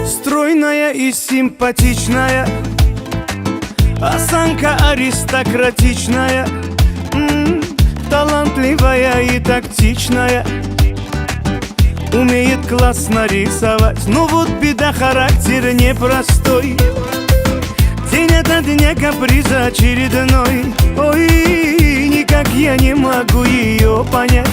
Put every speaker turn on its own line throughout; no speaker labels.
Стройная и симпатичная, осанка аристократичная, талантливая и тактичная, умеет классно рисовать. Но вот беда, характер непростой, день ото дня каприз очередной. Ой, никак я не могу ее понять.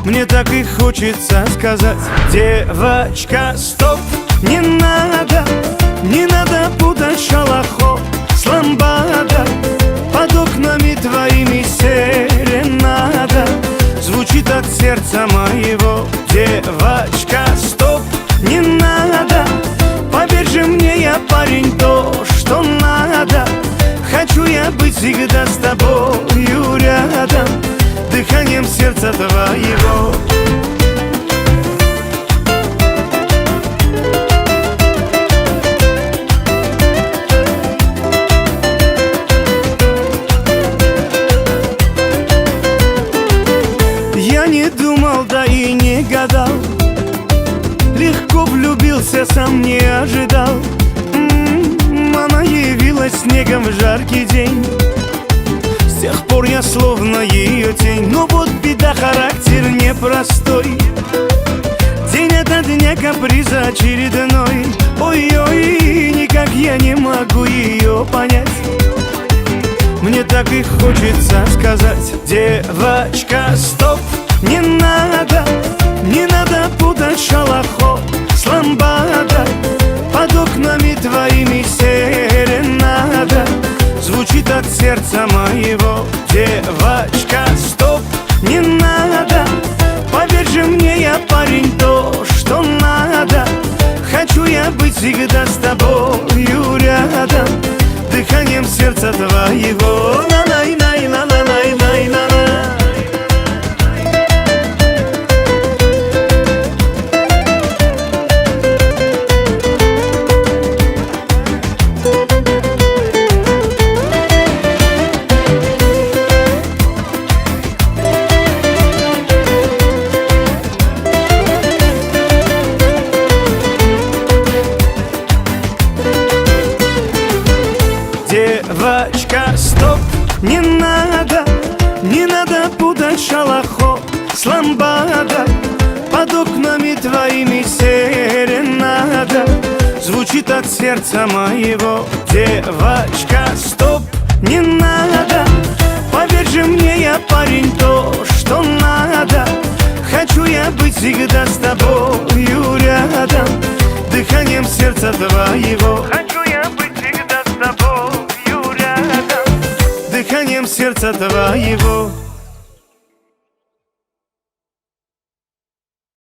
Мне так и хочется сказать: девочка, стоп, не надо, не надо путать шалахо с ламбадой. Под окнами твоими серенада звучит от сердца моего. Девочка, стоп, не надо, поверь же мне, я парень, то, что надо. Хочу я быть всегда с тобою рядом, дыханием сердца твоего. Я не думал, да и не гадал, легко влюбился, сам не ожидал. Она явилась снегом в жаркий день, с тех пор я словно ее тень. Но вот беда, характер непростой, день ото дня каприз очередной. Ой-ой, никак я не могу ее понять. Мне так и хочется сказать: девочка, стоп, не надо, не надо путать шалахо с ламбадой. Под окнами твоими серенада звучит от сердца моего. Девочка, стоп, не надо, поверь же мне, я парень, то, что надо. Хочу я быть всегда с тобою рядом, дыханием сердца твоего. Девочка, стоп, не надо, не надо путать шалахо с ламбадой. Под окнами твоими серенада звучит от сердца моего. Девочка, стоп, не надо, поверь же мне, я парень, то, что надо. Хочу я быть всегда с тобою рядом, дыханием сердца твоего. Хочу я быть всегда с тобою рядом, дыханием сердца твоего.